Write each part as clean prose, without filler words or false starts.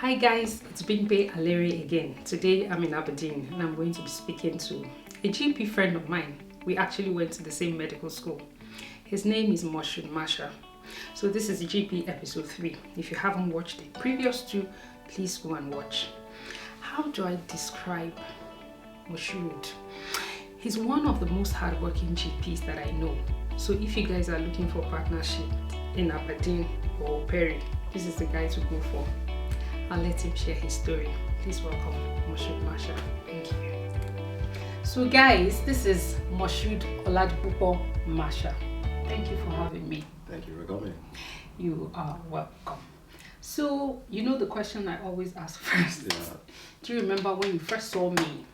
Hi guys, it's Bimpe again. Today I'm in Aberdeen and I'm going to be speaking to a GP friend of mine. We actually went to the same medical school. His name is Masha. So this is GP episode 3. If you haven't watched the previous 2, please go and watch. How do I describe Moshood? He's one of the most hardworking GPs that I know. So if you guys are looking for partnership in Aberdeen or Perry, this is the guy to go for. I'll let him share his story. Please welcome Masha. Thank you. So guys, this is Moshood Oladipupo Masha. Thank you for having me. Thank you for coming. You are welcome. So, you know the question I always ask first. Yeah. Do you remember when you first saw me?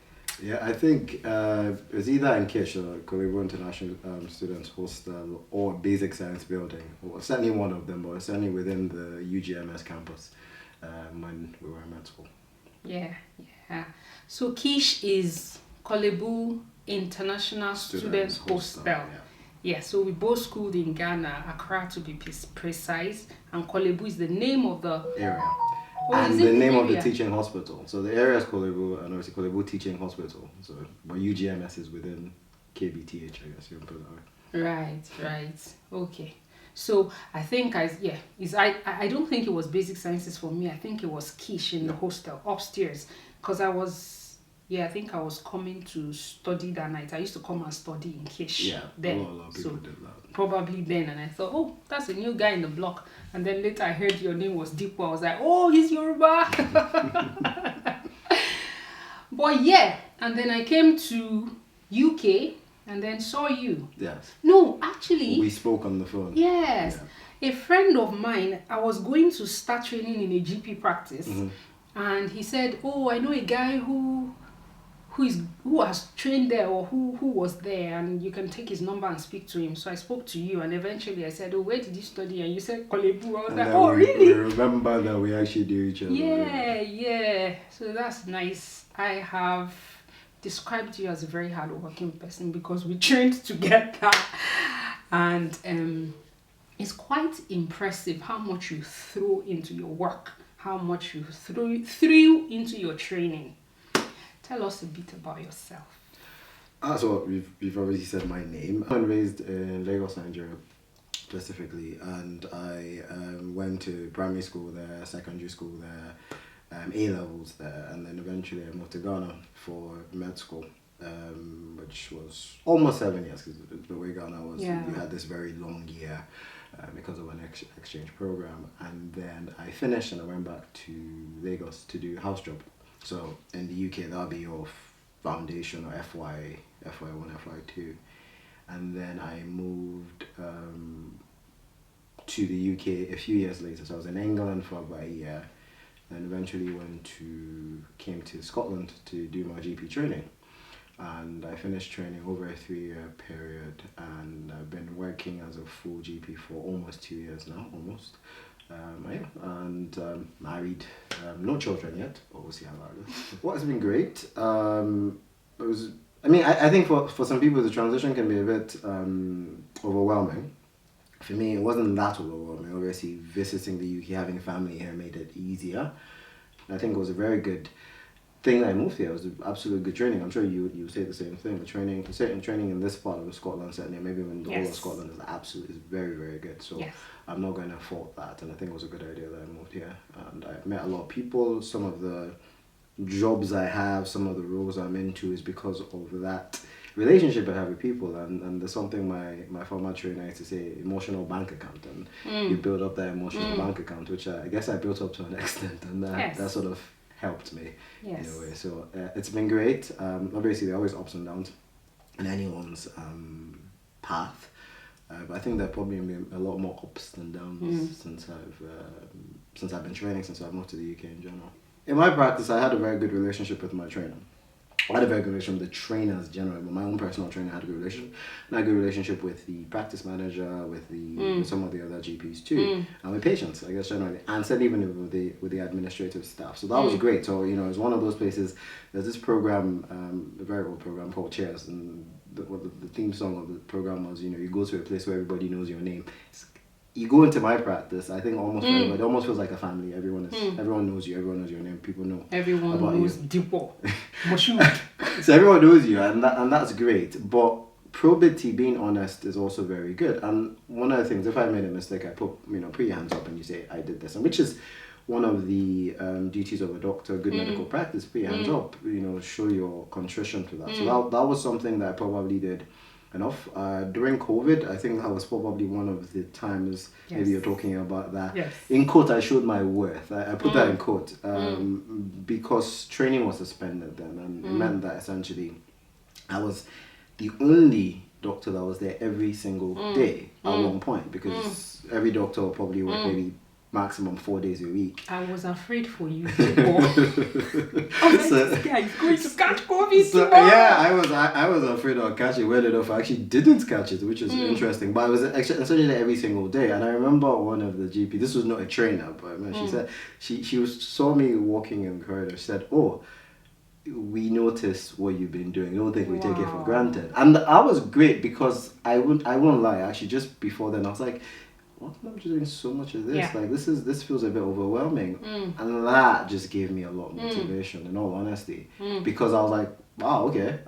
Yeah, I think it was either in Kish or Kolebu International Students Hostel or Basic Science Building, or certainly one of them, but certainly within the UGMS campus when we were in med school. Yeah. So Kish is Kolebu International Students Hostel. Yeah, so we both schooled in Ghana, Accra to be precise, and Kolebu is the name of the area. Oh, and the name of the teaching hospital. So the area is Kolebu, and obviously Kolebu Teaching Hospital. So, but UGMS is within KBTH, I guess you can put it that way. Right. Okay. So I think I don't think it was basic sciences for me. I think it was Kish in the hostel upstairs, because I think I was coming to study that night. I used to come and study in Kish. Yeah, then. a lot of people did that. Probably then, and I thought, oh, that's a new guy in the block. And then later I heard your name was Dipo. I was like, oh, he's Yoruba. But yeah, and then I came to UK and then saw you. Yes. No, actually. We spoke on the phone. Yes. Yeah. A friend of mine, I was going to start training in a GP practice. Mm-hmm. And he said, oh, I know a guy who has trained there, or who was there, and you can take his number and speak to him. So I spoke to you, and eventually I said, oh, where did you study? And you said Kolebu. I was like, oh, really? We remember that we actually do each other. Yeah. So that's nice. I have described you as a very hardworking person because we trained together. And it's quite impressive how much you throw into your work, how much you threw into your training. Tell us a bit about yourself. So you've already said my name. I'm raised in Lagos, Nigeria, specifically, and I went to primary school there, secondary school there, A-levels there, and then eventually I moved to Ghana for med school, which was almost 7 years, because the way Ghana was, you had this very long year because of an exchange program, and then I finished and I went back to Lagos to do house job. So in the UK, that'll be your foundation or FY1, FY2. And then I moved to the UK a few years later. So I was in England for about a year. And eventually came to Scotland to do my GP training. And I finished training over a 3-year period. And I've been working as a full GP for almost 2 years now, almost. Married, no children yet, but we'll see how that goes. What has been great, I think for some people the transition can be a bit overwhelming. For me, it wasn't that overwhelming. Obviously, visiting the UK, having family here made it easier. I think it was a very good thing that I moved here. It was absolute good training. I'm sure you say the same thing. The training in this part of Scotland, certainly, maybe even the whole of Scotland, is very, very good. So I'm not going to fault that, and I think it was a good idea that I moved here. And I've met a lot of people. Some of the jobs I have, some of the roles I'm into is because of that relationship I have with people. And there's something my former trainer used to say, emotional bank account, and you build up that emotional bank account, which I guess I built up to an extent, and that sort of helped me in a way. So it's been great. Obviously, there are always ups and downs in anyone's path. But I think there probably been a lot more ups than downs since I've been training, since I've moved to the UK in general. In my practice, I had a very good relationship with my trainer. I had a very good relationship with the trainers generally, but my own personal trainer had a good relationship. And I had a good relationship with the practice manager, with some of the other GPs too, and with patients, I guess generally, and certainly even with the administrative staff. So that was great. So it's one of those places. There's this program, a very old program called Chairs, and the theme song of the program was, you go to a place where everybody knows your name. you go into my practice, I think almost everybody, it almost feels like a family. Everyone knows you, everyone knows your name, people know Everyone about knows you. Dipo. Moshood. So everyone knows you, and that's great. But probity, being honest, is also very good. And one of the things, if I made a mistake, I put your hands up and you say I did this, and which is one of the duties of a doctor, good medical practice. Put your hands up, show your contrition to that. So that was something that I probably did enough. During COVID, I think that was probably one of the times maybe you're talking about that. Yes. In quote, I showed my worth. I put that in quote because training was suspended then, and it meant that essentially I was the only doctor that was there every single day at one point, because every doctor will probably work maybe maximum 4 days a week. I was afraid for you. This guy is going to catch COVID tomorrow. Yeah, I was afraid I'd catch it. Well enough, I actually didn't catch it, which is interesting. But I was essentially every single day. And I remember one of the GP. This was not a trainer, but she said she saw me walking in the corridor. She said, "Oh, we notice what you've been doing. Don't think we take it for granted." And I was great, because I won't lie. Actually, just before then, I was like, what am I doing so much of this? Yeah. Like, this feels a bit overwhelming. And that just gave me a lot of motivation, in all honesty. Because I was like, wow, okay.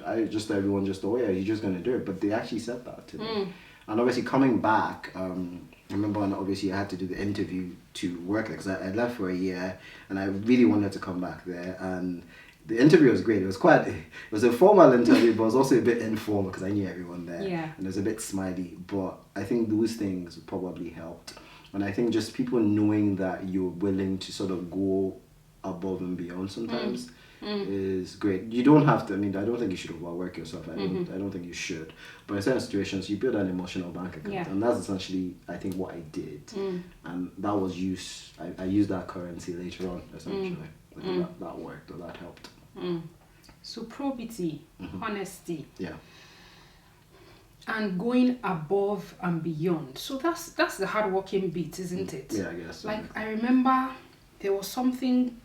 I just, everyone just thought, yeah, you're just going to do it. But they actually said that to me. And obviously coming back, I remember when obviously I had to do the interview to work there, because I left for a year and I really wanted to come back there. And the interview was great. It was a formal interview, but it was also a bit informal because I knew everyone there. Yeah. And it was a bit smiley. But I think those things probably helped. And I think just people knowing that you're willing to sort of go above and beyond sometimes is great. You don't have to, I don't think you should overwork yourself. I don't think you should. But in certain situations, you build an emotional bank account. Yeah. And that's essentially, I think, what I did. And that was I used that currency later on, essentially. That worked, or that helped. So probity, honesty, yeah, and going above and beyond. So that's the hardworking bit, isn't it? Yeah, I guess. Like, I remember there was something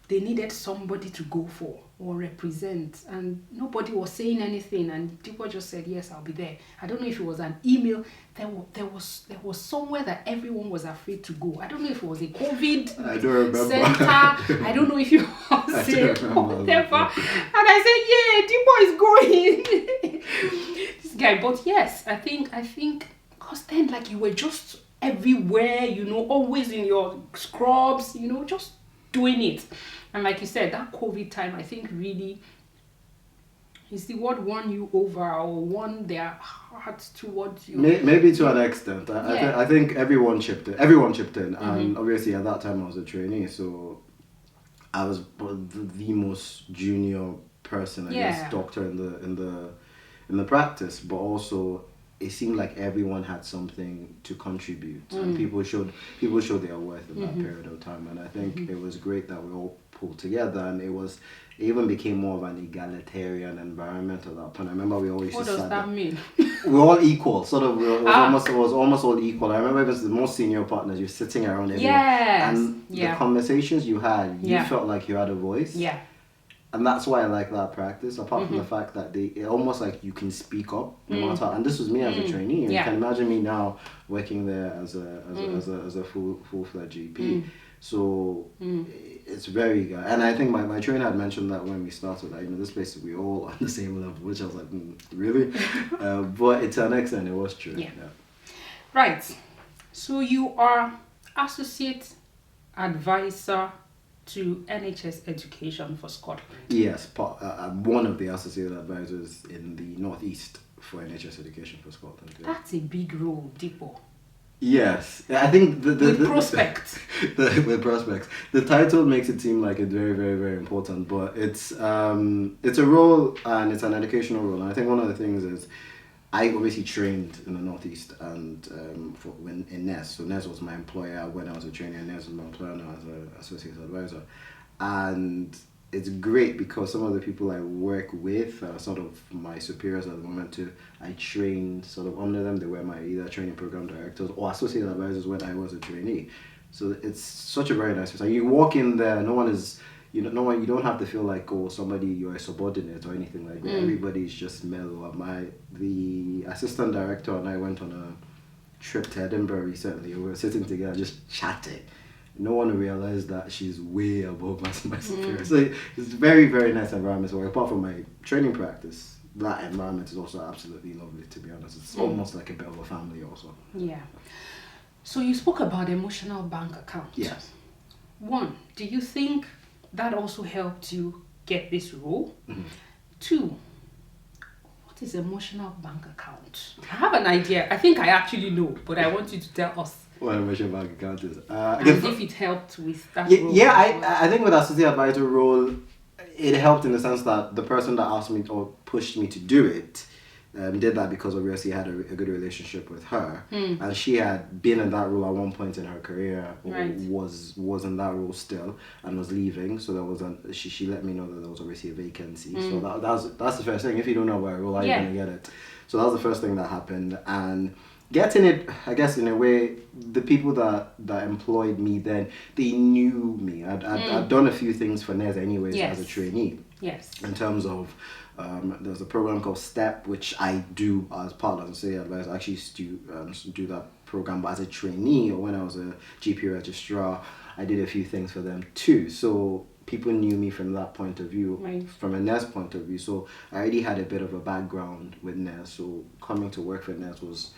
they needed somebody to go for or represent, and nobody was saying anything, and people just said, yes, I'll be there. I don't know if it was an email. There was somewhere that everyone was afraid to go. I don't know if it was a COVID I don't remember. center. I don't know if it was whatever. And I said, yeah, Dimo is going. This guy. But yes, I think because then, like, you were just everywhere, always in your scrubs, just doing it. And like you said, that COVID time, I think, really is the word won you over, or won their hearts towards you. Maybe to an extent. I think everyone chipped in. And obviously at that time I was a trainee, so I was the most junior person, I guess, doctor in the practice. But also, it seemed like everyone had something to contribute, and people showed their worth in that period of time. And I think it was great that we all pulled together, and it even became more of an egalitarian environment at that point. I remember we always What does that mean? We're all equal, sort of. It was almost all equal. I remember it was the most senior partners. You're sitting around everyone, and the conversations you had, you felt like you had a voice. Yeah. And that's why I like that practice, apart from the fact that it almost like you can speak up no matter. And this was me as a trainee. And you can imagine me now working there as a full-fledged GP. So it's very good. And I think my trainer had mentioned that when we started, that, this place, we all on the same level, which I was like, really? But to an extent, it was true. Yeah. Right. So you are associate advisor to NHS Education for Scotland. Yes, I'm one of the associate advisors in the Northeast for NHS Education for Scotland. Yeah. That's a big role, Dipo. Yes, I think with prospects. With prospects, the title makes it seem like it's very, very, very important, but it's a role, and it's an educational role. And I think one of the things is, I obviously trained in the Northeast and in NES. So NES was my employer when I was a trainee, and NES was my employer now as an associate advisor. And it's great because some of the people I work with are sort of my superiors at the moment too. I trained sort of under them. They were my either training program directors or associate advisors when I was a trainee. So it's such a very nice place. You walk in there, no one is, you don't have to feel like, oh, you're a subordinate or anything like that. Everybody's just mellow. The assistant director and I went on a trip to Edinburgh recently. We were sitting together just chatting. No one realized that she's way above my superior. So it's very, very nice environment. So apart from my training practice, that environment is also absolutely lovely, to be honest. It's almost like a bit of a family also. Yeah. So you spoke about emotional bank account. Yes. One, do you think that also helped you get this role? Mm-hmm. Two, what is emotional bank account? I have an idea. I think I actually know, but I want you to tell us. What emotional bank account is. And if it helped with that role. Yeah, I think with associate advisor role, it helped in the sense that the person that asked me or pushed me to do it did that because obviously I had a good relationship with her, and she had been in that role at one point in her career, Right. was in that role still and was leaving. So there was she let me know that there was obviously a vacancy. So that's the first thing. If you don't know about a role, how are you gonna get it? So that was the first thing that happened, and getting it, I guess in a way, the people that employed me then, they knew me. I'd done a few things for NES anyways as a trainee. Yes. In terms of, there's a program called STEP, which I do as part of the advice. I actually used to do that program, but as a trainee or when I was a GP registrar, I did a few things for them too. So people knew me from that point of view, Right. from a NES point of view. So I already had a bit of a background with NES. So coming to work for NES was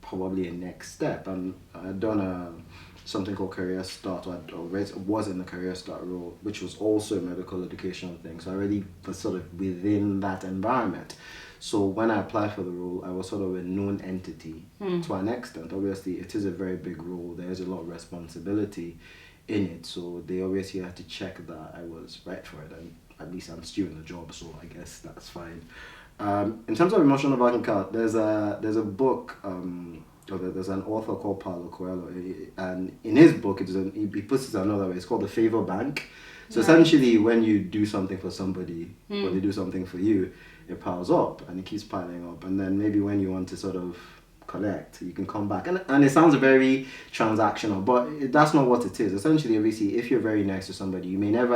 probably a next step, and I'd done something called Career Start, or was in the Career Start role, which was also a medical educational thing. So I already was sort of within that environment. So when I applied for the role, I was sort of a known entity to an extent. Obviously, it is a very big role. There is a lot of responsibility in it. So they obviously had to check that I was right for it, and at least I'm still in the job. So I guess that's fine. In terms of emotional bank account, there's a book, there's an author called Paulo Coelho, and in his book, he puts it another way. It's called the favor bank. So essentially, when you do something for somebody, or they do something for you, it piles up and it keeps piling up, and then maybe when you want to sort of collect, you can come back, and it sounds very transactional, but that's not what it is. Essentially, obviously, if you're very nice to somebody, they may never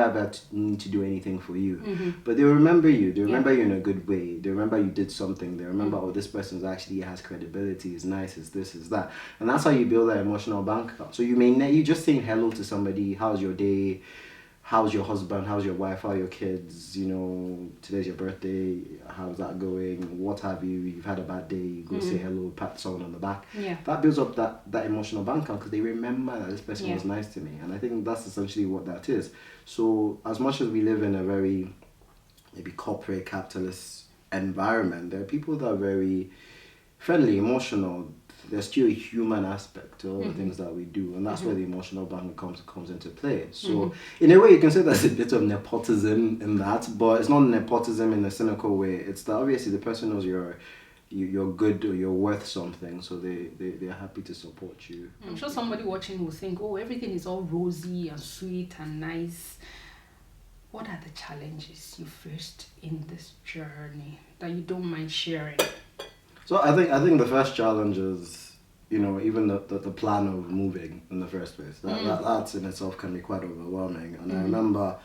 ever need to do anything for you, but they remember you. They remember you in a good way. They remember you did something. They remember, oh, this person actually has credibility, is nice, is this, is that, and that's how you build that emotional bank account. So you just saying hello to somebody, how's your day, how's your husband, how's your wife, how are your kids, today's your birthday, how's that going, what have you, you've had a bad day, you go say hello, pat someone on the back. That builds up that emotional bank account because they remember that this person was nice to me, and I think that's essentially what that is. So as much as we live in a very maybe corporate capitalist environment, there are people that are very friendly, emotional. There's still a human aspect to all the things that we do, and that's where the emotional bank comes into play. So in a way, you can say there's a bit of nepotism in that, but it's not nepotism in a cynical way. It's that obviously the person knows you're good or you're worth something, so they're happy to support you. I'm sure somebody watching will think, oh, everything is all rosy and sweet and nice. What are the challenges you faced in this journey that you don't mind sharing? So I think the first challenge is, even the plan of moving in the first place. That in itself can be quite overwhelming. And I remember,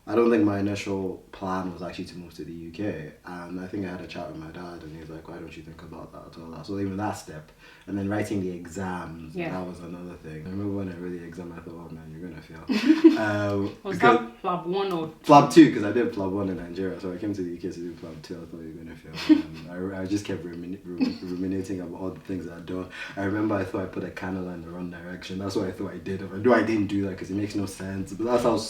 I don't think my initial plan was actually to move to the UK. And I think I had a chat with my dad, and he was like, why don't you think about that? All that. So even that step. And then writing the exams, that was another thing. I remember when I wrote the exam, I thought, oh man, you're going to fail. Was that Plab 1 or 2? Plab 2, because I did Plab 1 in Nigeria. So I came to the UK to do Plab 2. I thought you were going to fail. And I just kept ruminating about all the things I'd done. I remember I thought I put a candle in the wrong direction. That's what I thought I did. I knew I didn't do that because it makes no sense. But that's how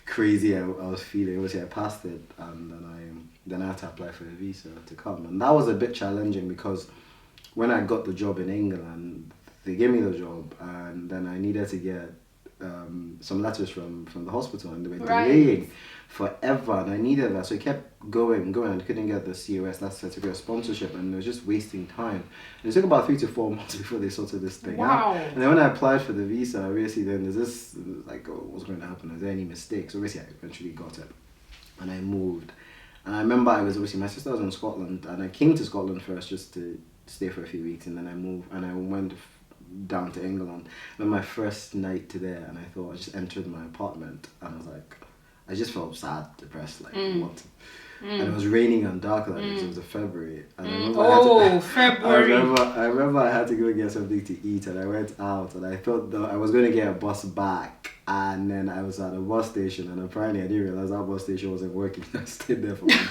crazy I was feeling. Obviously, I passed it, and then I had to apply for a visa to come. And that was a bit challenging because when I got the job in England, they gave me the job, and then I needed to get some letters from the hospital, and they were delaying forever, and I needed that, so I kept going, and I couldn't get the COS, that's certificate of sponsorship, and it was just wasting time. And it took about 3 to 4 months before they sorted this thing out. And then when I applied for the visa, obviously then there's this, like, oh, what's going to happen? Is there any mistakes? Obviously I eventually got it, and I moved. And I remember my sister was in Scotland, and I came to Scotland first just to stay for a few weeks, and then I moved, and I went down to England. And my first night there, and I just entered my apartment, and I was like, I just felt sad, depressed, like what? And it was raining and dark that day, so it was a February. And February. I remember I had to go get something to eat, and I went out, and I thought that I was going to get a bus back, and then I was at a bus station, and apparently I didn't realize that bus station wasn't working. I stayed there for like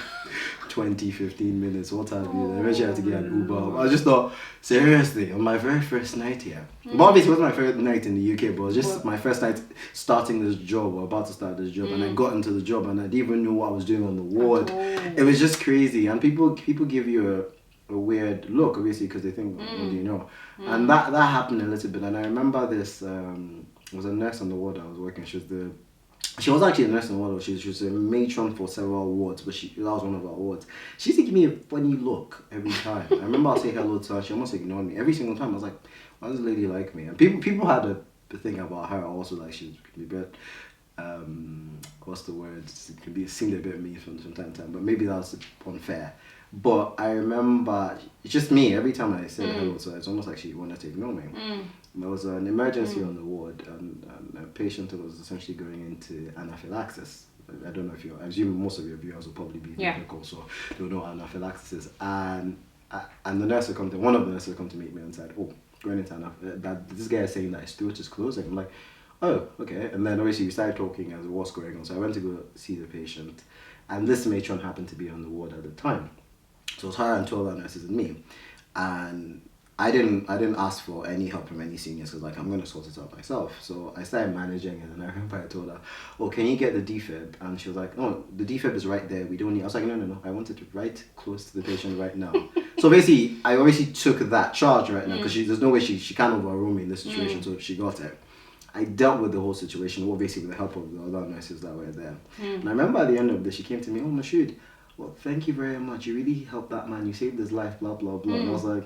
20, 15 minutes, what have you. Then eventually I had to get an Uber. I just thought, seriously, on my very first night here. But obviously it wasn't my first night in the UK, but it was just my first night starting this job, or about to start this job, and I got into the job, and I didn't even know what I was doing on the ward. It was just crazy, and people give you a weird look, obviously, because they think, what do you know? And that happened a little bit, and I remember this, it was a nurse on the ward I was working. She was actually a nurse on the ward. She was a matron for several wards, but that was one of our wards. She used to give me a funny look every time. I remember I'd say hello to her, she almost ignored me. Every single time I was like, why does this lady like me? And people had a thing about her also, like she could be a bit, what's the word? It seemed a bit mean from time to time, but maybe that was unfair. But I remember, it's just me, every time I said hello to her, it's almost like she wanted to ignore me. There was an emergency on the ward, and a patient was essentially going into anaphylaxis. I don't know if I assume most of your viewers will probably be medical, so they'll know what anaphylaxis is. And the nurse will one of the nurses will come to meet me and said, oh, going into that this guy is saying that his throat is closing. I'm like, oh, okay. And then obviously we started talking as what's going on. So I went to go see the patient, and this matron happened to be on the ward at the time. So it was her and two other nurses and me. And I didn't ask for any help from any seniors, because like I'm going to sort it out myself. So I started managing it, and I remember I told her, oh, can you get the defib? And she was like, oh, the defib is right there, we don't need. I was like, no, I wanted to right close to the patient right now. So basically I obviously took that charge right now, because there's no way she can't overrule me in this situation. So she got it. I dealt with the whole situation, obviously with the help of the other nurses that were there. And I remember at the end of this, she came to me, oh, Mashoud, well, thank you very much. You really helped that man. You saved his life, blah, blah, blah. And I was like,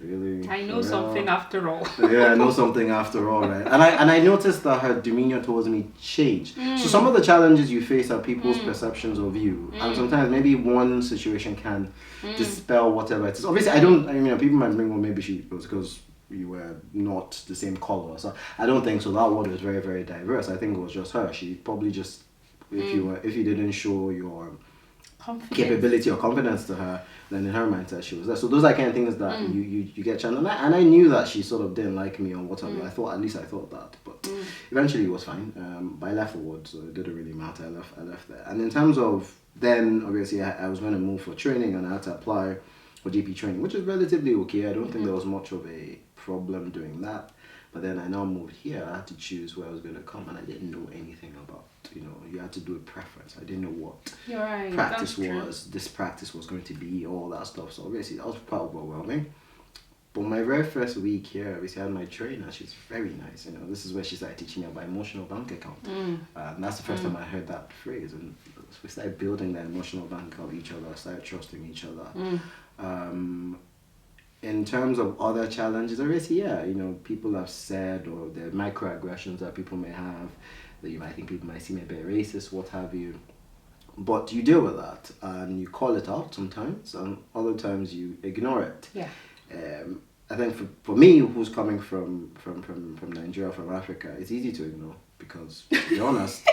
really? I know something after all. Yeah, I know something after all, right? And I noticed that her demeanor towards me changed. So some of the challenges you face are people's perceptions of you. And sometimes maybe one situation can dispel whatever it is. Obviously, people might think, well, maybe it was because you were not the same color. So I don't think so. That word was very, very diverse. I think it was just her. She probably just, if you didn't show your capability or confidence to her, then in her mindset she was there. So those are kind of things that you get challenged. And I knew that she sort of didn't like me or whatever. I thought that, but eventually it was fine. But I left the ward, so it didn't really matter. I left there. And in terms of then, obviously I was going to move for training, and I had to apply for GP training, which is relatively okay. I don't think there was much of a problem doing that. But then I now moved here. I had to choose where I was going to come, and I didn't know anything about, you had to do a preference. I didn't know what practice was. This practice was going to be, all that stuff. So obviously that was quite overwhelming. But my very first week here, obviously I had my trainer. She's very nice. This is where she started teaching me about emotional bank account. And that's the first time I heard that phrase. And we started building that emotional bank account with each other. Started trusting each other. In terms of other challenges, obviously, people have said, or the microaggressions that people may have, that you might think people might seem a bit racist, what have you. But you deal with that, and you call it out sometimes, and other times you ignore it. Yeah. I think for me, who's coming from Nigeria, from Africa, it's easy to ignore, because, to be honest,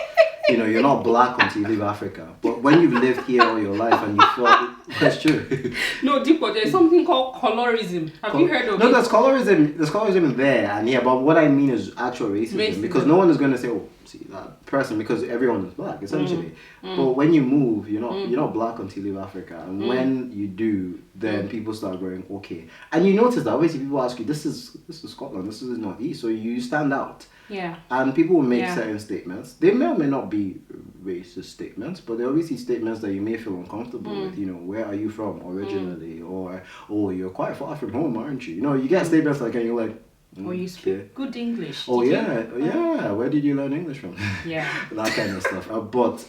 you're not black until you leave Africa. But when you've lived here all your life and you feel that's true. No, Deepo, there's something called colorism. Have you heard of it? No, there's colorism there, and but what I mean is actual racism. Because no one is going to say, oh, see that person, because everyone is black essentially. But when you move, you're not black until you leave Africa, and when you do, then people start going, okay. And you notice that obviously people ask you, this is Scotland, this is not East, so you stand out. Yeah. And people will make certain statements. They may or may not be racist statements, but they're obviously statements that you may feel uncomfortable with. Where are you from originally? Or, oh, you're quite far from home, aren't you? You get statements like, and you're like, or you speak good English. Oh, yeah. Where did you learn English from? Yeah. That kind of stuff. But,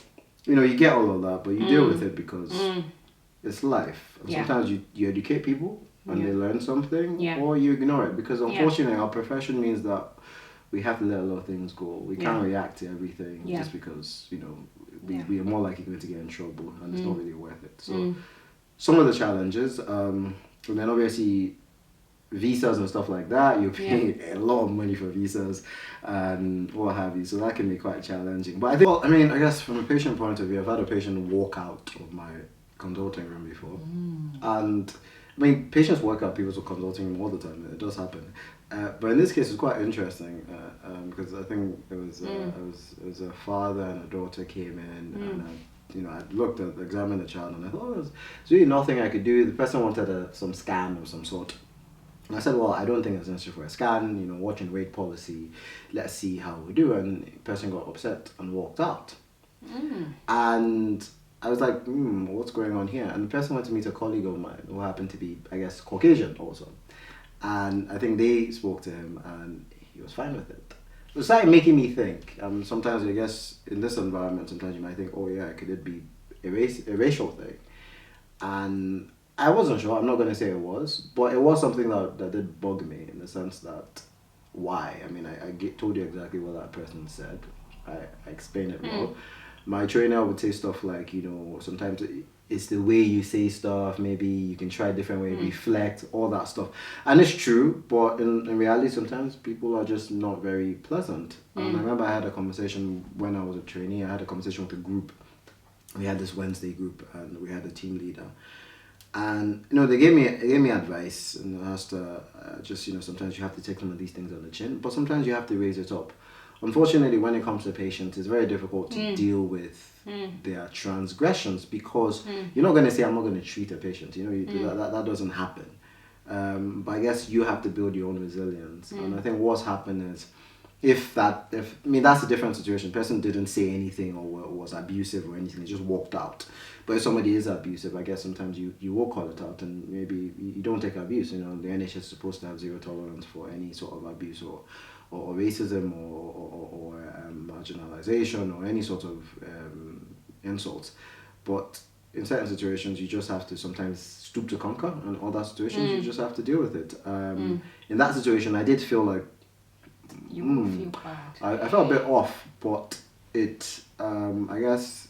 you get all of that, but you deal with it because it's life. And sometimes you educate people and they learn something, or you ignore it, because unfortunately our profession means that we have to let a lot of things go. We can't react to everything just because, we are more likely going to get in trouble, and it's not really worth it. So some of the challenges, and then obviously visas and stuff like that. You pay a lot of money for visas and what have you. So that can be quite challenging. But I think, well, I mean, I guess from a patient point of view, I've had a patient walk out of my consulting room before. And I mean, patients work out people's consulting room all the time. It does happen. But in this case, it's quite interesting because I think it was a father and a daughter came in, and I looked at examined the child, and I thought there's really nothing I could do. The person wanted some scan of some sort. And I said, well, I don't think it's necessary for a scan, watch and wait policy, let's see how we do. And the person got upset and walked out. And I was like, what's going on here? And the person went to meet a colleague of mine who happened to be, I guess, Caucasian also. And I think they spoke to him and he was fine with it. It started making me think. Sometimes, I guess, in this environment, sometimes you might think, oh yeah, could it be a racial thing? And I wasn't sure. I'm not going to say it was, but it was something that did bug me in the sense that why? I mean, I told you exactly what that person said. I explained it well. My trainer would say stuff like, sometimes it's the way you say stuff. Maybe you can try a different way, reflect, all that stuff. And it's true, but in reality, sometimes people are just not very pleasant. And I remember I had a conversation when I was a trainee. I had a conversation with a group. We had this Wednesday group, and we had a team leader. And they gave me advice, and asked sometimes you have to take some of these things on the chin, but sometimes you have to raise it up. Unfortunately, when it comes to patients, it's very difficult to deal with their transgressions because you're not going to say, I'm not going to treat a patient. That doesn't happen. But I guess you have to build your own resilience. And I think what's happened is, that's a different situation. The person didn't say anything or was abusive or anything. They just walked out. But if somebody is abusive, I guess sometimes you will call it out, and maybe you don't take abuse. The NHS is supposed to have zero tolerance for any sort of abuse or racism or marginalization or any sort of insults. But in certain situations, you just have to sometimes stoop to conquer, and other situations you just have to deal with it. In that situation, I did feel like you will feel bad. I felt a bit off, but I guess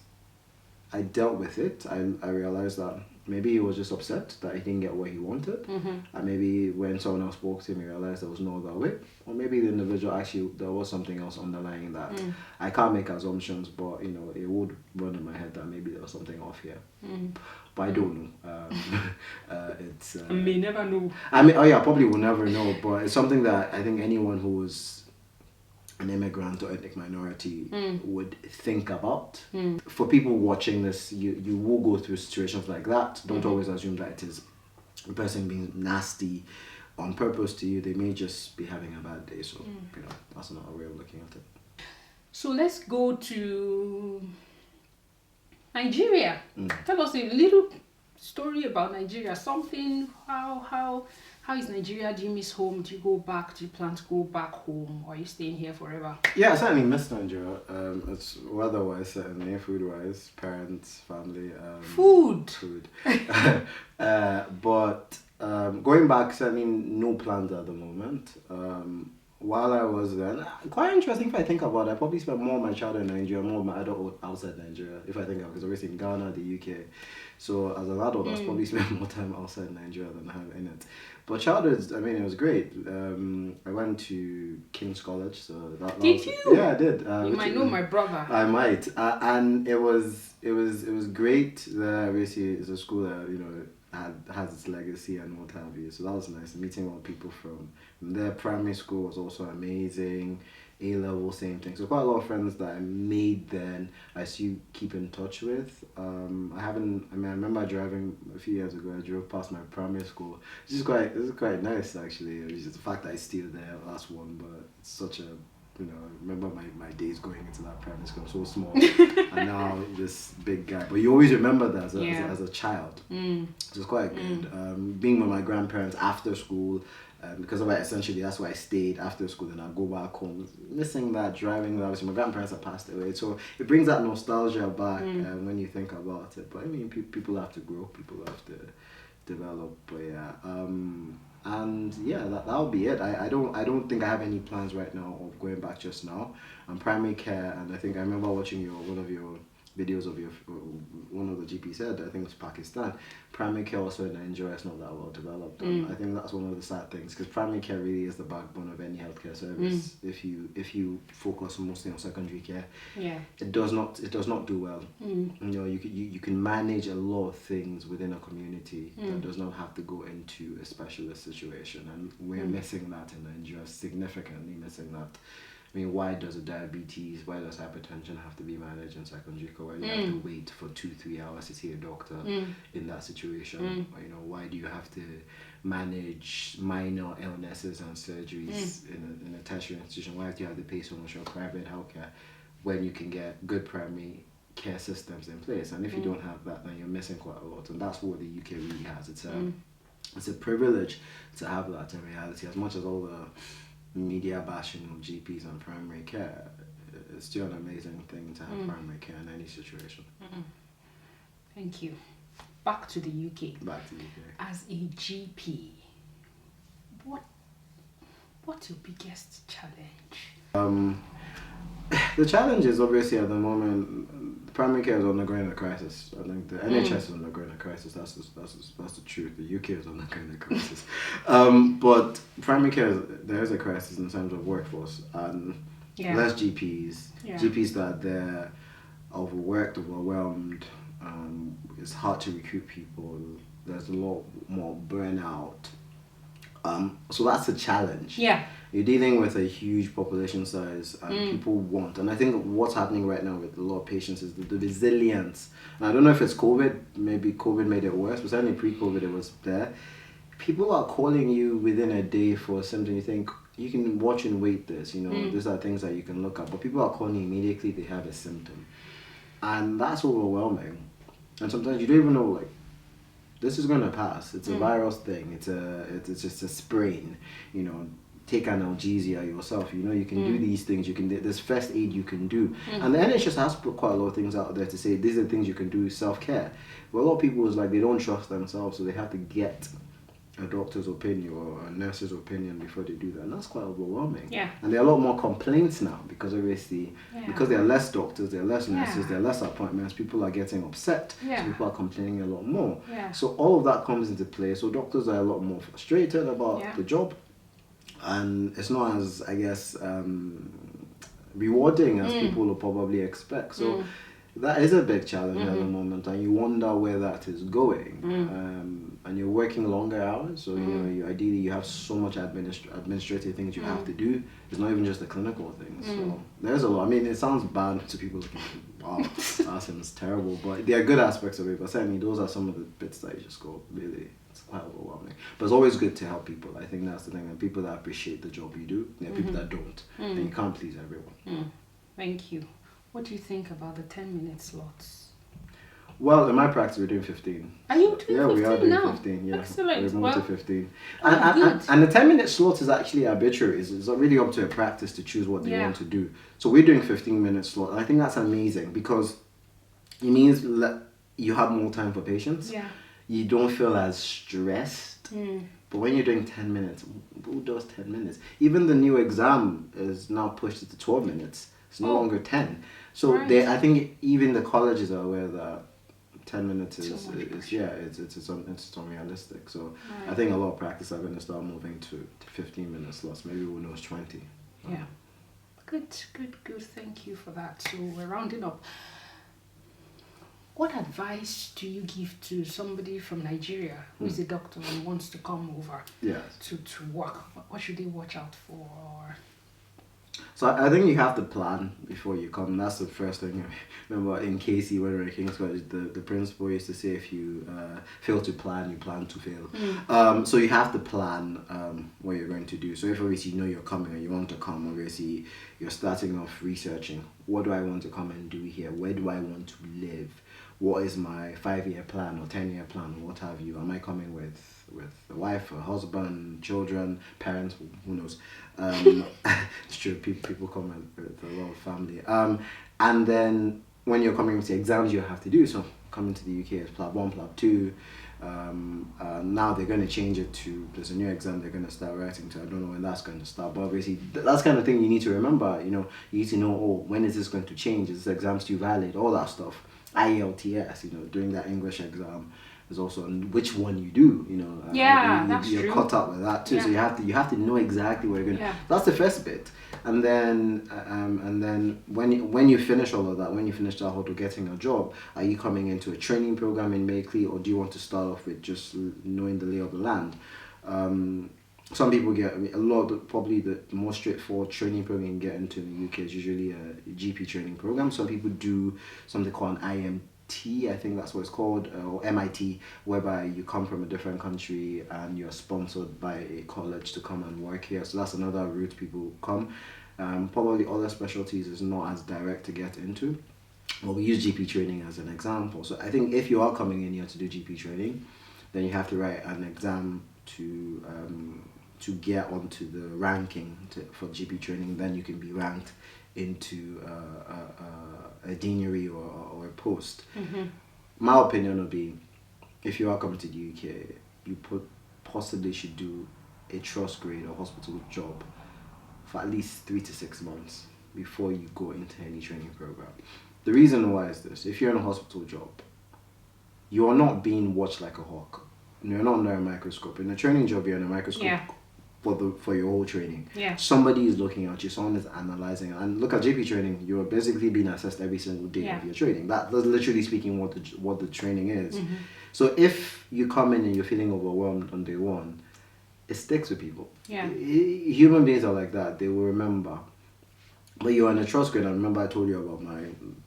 I dealt with it. I realized that maybe he was just upset that he didn't get what he wanted. And maybe when someone else spoke to him, he realized there was no other way. Or maybe the individual actually, there was something else underlying that. I can't make assumptions, but it would run in my head that maybe there was something off here. But I don't know. I may never know. I probably will never know, but it's something that I think anyone who was an immigrant or ethnic minority would think about. For people watching this, you will go through situations like that. Don't always assume that it is a person being nasty on purpose to you. They may just be having a bad day. So that's another way of looking at it. So let's go to Nigeria. Tell us a little story about Nigeria. Something, how is Nigeria? Do you miss home? Do you go back? Do you plan to go back home? Or are you staying here forever? Yeah, I certainly miss Nigeria. It's weather-wise, certainly, food-wise, parents, family. Food. But going back, certainly no plans at the moment. While I was there, quite interesting if I think about it, I probably spent more of my childhood in Nigeria, more of my adulthood outside Nigeria, if I think of it, because I was in Ghana, the UK. So as an adult, I was probably spent more time outside Nigeria than I have in it. But childhood, it was great. I went to King's College, so that Did was, you? Yeah, I did. You might know my brother. I might, and it was great. Obviously, it's a school that has its legacy and what have you. So that was nice. Meeting all people from there. Primary school was also amazing. A-level, same thing. So quite a lot of friends that I made then, I still keep in touch with. I remember driving a few years ago. I drove past my primary school. This is quite nice actually. It's just the fact that I still there. Last one, but it's such a I remember my days going into that primary school. So small, and now this big guy. But you always remember that as a child. So it's quite good. Being with my grandparents after school. Because of that, essentially, that's why I stayed after school. Then I go back home, missing that driving. Obviously, my grandparents have passed away, so it brings that nostalgia back when you think about it. But I mean, people have to grow, people have to develop. But yeah, and yeah, that'll be it. I don't think I have any plans right now of going back just now. I'm primary care, and I think I remember watching one of your videos of one of the GP said, I think it was Pakistan, primary care also in Nigeria is not that well developed. I think that's one of the sad things, because primary care really is the backbone of any healthcare service. If you focus mostly on secondary care, it does not do well. You know, you can manage a lot of things within a community that does not have to go into a specialist situation, and we're missing that in Nigeria, significantly missing that. I mean, why does why does hypertension have to be managed in secondary care? Why do you have to wait for 2-3 hours to see a doctor in that situation? Or, you know, why do you have to manage minor illnesses and surgeries in a tertiary institution? Why do you have to pay so much for private healthcare when you can get good primary care systems in place? And if you don't have that, then you're missing quite a lot. And that's what the UK really has. It's a privilege to have that in reality. As much as all the media bashing of GPs and primary care, it's still an amazing thing to have primary care in any situation. Thank you. Back to the UK. Back to the UK. As a GP, what's your biggest challenge? The challenge is obviously at the moment, primary care is undergoing a crisis. I think the NHS is undergoing a crisis. That's the truth. The UK is undergoing a crisis. But primary care, there is a crisis in terms of workforce and less GPs. GPs that they're overworked, overwhelmed. It's hard to recruit people. There's a lot more burnout. So that's a challenge. You're dealing with a huge population size, and people want. And I think what's happening right now with a lot of patients is the resilience. And I don't know if it's COVID. Maybe COVID made it worse, but certainly pre-COVID it was there. People are calling you within a day for something. You think you can watch and wait this. You know, these are things that you can look at. But people are calling immediately they have a symptom, and that's overwhelming. And sometimes you don't even know, like, this is gonna pass. It's a virus thing. It's just a sprain. You know, take analgesia yourself. You know, you can do these things. You can. There's first aid you can do. And the NHS has put quite a lot of things out there to say these are the things you can do, self-care. But a lot of people is like, they don't trust themselves, so they have to get a doctor's opinion or a nurse's opinion before they do that, and that's quite overwhelming. And there are a lot more complaints now, because obviously because there are less doctors, there are less nurses, there are less appointments, people are getting upset, so people are complaining a lot more. So all of that comes into play. So doctors are a lot more frustrated about the job, and it's not as, I guess, rewarding as people will probably expect. So that is a big challenge at the moment, and you wonder where that is going. And you're working longer hours, so you know, ideally you have so much administrative things you have to do. It's not even just the clinical things. So there's a lot. I mean, it sounds bad to people looking, wow, that sounds terrible, but there are good aspects of it. But certainly those are some of the bits that you just go, really, it's quite overwhelming. But it's always good to help people. I think that's the thing. And people that appreciate the job you do, there are people that don't, and you can't please everyone. Thank you. What do you think about the 10-minute slots? Well, in my practice, we're doing 15. Are you doing 15 now? Yeah, we are doing now? 15. Yeah, Excellent. we're moving to 15. Good. And the 10-minute slot is actually arbitrary. It's really up to a practice to choose what they want to do. So we're doing 15-minute slot. And I think that's amazing, because it means that you have more time for patients. You don't feel as stressed. But when you're doing 10 minutes, who does 10 minutes? Even the new exam is now pushed to 12 minutes. It's no longer 10. So I think even the colleges are aware that 10 minutes is it's unrealistic. So I think a lot of practice are going to start moving to 15-minute slots. Maybe who knows, 20. Good. Thank you for that. So we're rounding up. What advice do you give to somebody from Nigeria who is a doctor and wants to come over to work? What should they watch out for? So I think you have to plan before you come. That's the first thing. Remember in Casey, when we were in King's College, the principal used to say, if you fail to plan, you plan to fail. So you have to plan what you're going to do. So if obviously you know you're coming and you want to come, obviously you're starting off researching. What do I want to come and do here? Where do I want to live? What is my 5-year plan or 10-year plan or what have you? Am I coming with a wife, a husband, children, parents, who knows? It's true, people come with a lot of family. And then when you're coming with the exams you have to do, so coming to the UK is PLAB 1, PLAB 2, Now they're going to change it to, there's a new exam they're going to start writing to. I don't know when that's going to start, but obviously that's kind of thing you need to remember. You need to know, oh, when is this going to change? Is this exam still valid? All that stuff. IELTS, doing that English exam is also which one you do. You're true. caught up with that too. So you have to know exactly where you're going. That's the first bit. And then when you finish all of that, when you finish that whole to getting a job, are you coming into a training program in Makeley, or do you want to start off with just knowing the lay of the land? Some people get probably the most straightforward training program you can get into in the UK is usually a GP training program. Some people do something called an IMT, I think that's what it's called, or MIT, whereby you come from a different country and you're sponsored by a college to come and work here. So that's another route people come. Probably other specialties is not as direct to get into. Well, we use GP training as an example. So I think if you are coming in here to do GP training, then you have to write an exam to get onto the ranking for GP training. Then you can be ranked into a deanery or a post. Mm-hmm. My opinion would be, if you are coming to the UK, you possibly should do a trust grade or hospital job for at least 3 to 6 months before you go into any training program. The reason why is this: if you're in a hospital job, you are not being watched like a hawk. You're not under a microscope. In a training job, you're in a microscope for your whole training. Yeah. Somebody is looking at you, someone is analyzing. And look at GP training, you're basically being assessed every single day of your training. That's literally speaking what the training is. Mm-hmm. So if you come in and you're feeling overwhelmed on day one, it sticks with people. Yeah. Human beings are like that. They will remember. But you're in a trust grade. I remember I told you about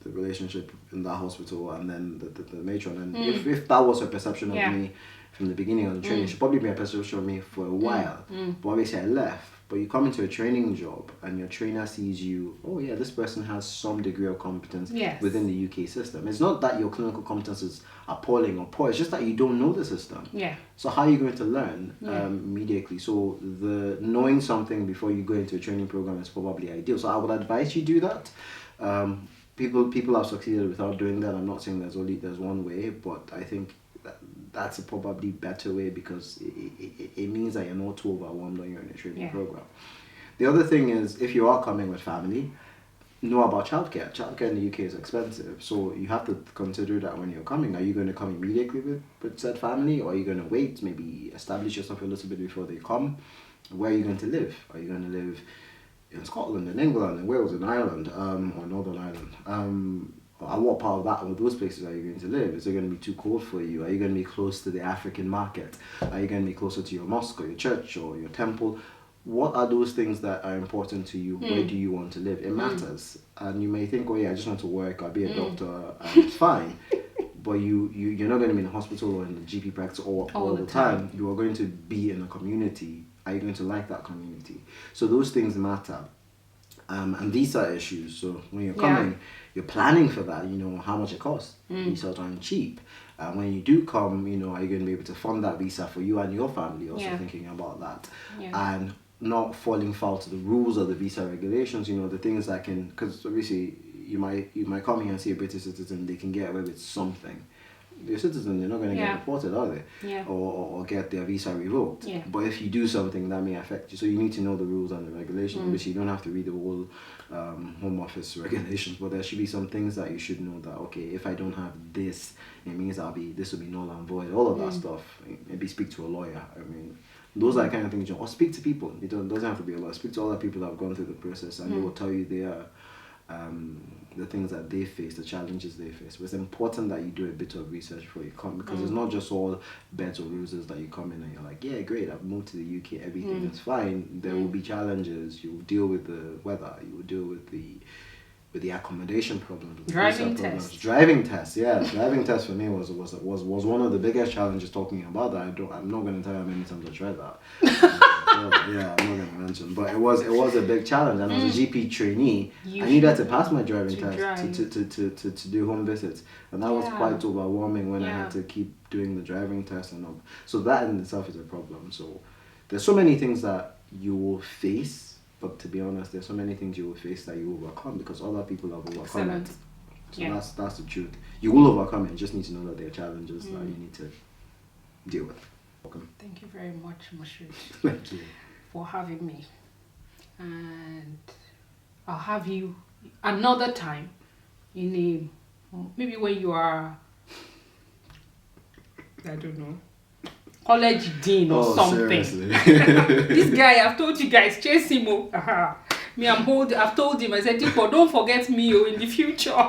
the relationship in that hospital, and then the matron. And if that was her perception of me from the beginning of the training, she probably made a perception of me for a while. But obviously I left. But you come into a training job and your trainer sees you, oh yeah, this person has some degree of competence within the UK system. It's not that your clinical competence is appalling or poor, it's just that you don't know the system. Yeah. So how are you going to learn immediately? So the knowing something before you go into a training program is probably ideal. So I would advise you do that. People have succeeded without doing that. I'm not saying there's one way, but I think that's a probably better way, because it means that you're not too overwhelmed when you're in a training program. The other thing is, if you are coming with family, know about childcare. Childcare in the UK is expensive, so you have to consider that when you're coming. Are you going to come immediately with said family, or are you going to wait, maybe establish yourself a little bit before they come? Where are you going to live? Are you going to live in Scotland, in England, in Wales, in Ireland, or Northern Ireland? At what part of those places are you going to live? Is it going to be too cold for you? Are you going to be close to the African market? Are you going to be closer to your mosque or your church or your temple? What are those things that are important to you? Where do you want to live? It matters. And you may think, oh yeah, I just want to work, I'll be a doctor, and it's fine. But you're not going to be in a hospital or in the GP practice all the time. You are going to be in a community. Are you going to like that community? So those things matter. And visa issues. So when you're coming, you're planning for that. You know how much it costs. Visas aren't cheap. When you do come, are you going to be able to fund that visa for you and your family? Also thinking about that, and not falling foul to the rules of the visa regulations. The things that can, because obviously you might come here and see a British citizen, they can get away with something. They're citizens, they're not going to get deported, are they? Yeah. Or get their visa revoked. Yeah. But if you do something, that may affect you. So you need to know the rules and the regulations. Which you don't have to read the whole Home Office regulations, but there should be some things that you should know that, okay, if I don't have this, it means this will be null and void. All of that stuff. Maybe speak to a lawyer. I mean, those are the kind of things or speak to people. It doesn't have to be a lawyer. Speak to other people that have gone through the process, and they will tell you the things that they face, the challenges they face. But it's important that you do a bit of research before you come, because it's not just all beds or roses that you come in and you're like, yeah, great, I've moved to the UK, everything is fine. There will be challenges. You will deal with the weather. You will deal with the accommodation problems, with driving visa problems. test. Driving test, yeah. Driving test for me was one of the biggest challenges. Talking about that, I'm not going to tell you how many times I tried that. I'm not going to mention, but it was a big challenge. And as a GP trainee, I needed to pass my driving test to do home visits, and that was quite overwhelming when I had to keep doing the driving test and all. So that in itself is a problem. So there's so many things that you will face. But to be honest, there's so many things you will face that you will overcome, because other people have overcome it. So that's the truth. You will overcome it. You just need to know that there are challenges that you need to deal with. Welcome. Thank you very much, Moshood, Thank you. for having me. And I'll have you another time maybe when you are, I don't know, college dean or something. Seriously. This guy, I've told you guys, chase him. I've told him, I said, Dipo, don't forget me in the future.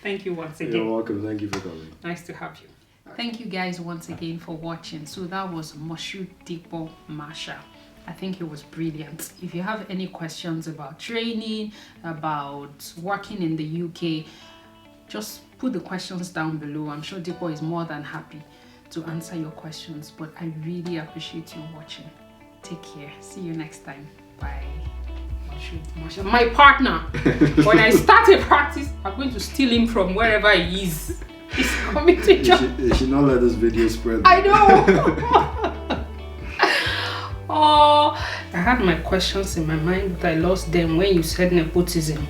Thank you once again. You're welcome. Thank you for coming. Nice to have you. Thank you guys once again for watching. So that was Moshood Dipo Marshall. I think it was brilliant. If you have any questions about training, about working in the UK, just put the questions down below. I'm sure Dipo is more than happy to answer your questions. But I really appreciate you watching. Take care. See you next time. Bye. Marshall, my partner. When I start a practice, I'm going to steal him from wherever he is. He's coming to join. You should not let this video spread. I know. Oh, I had my questions in my mind, but I lost them when you said nepotism.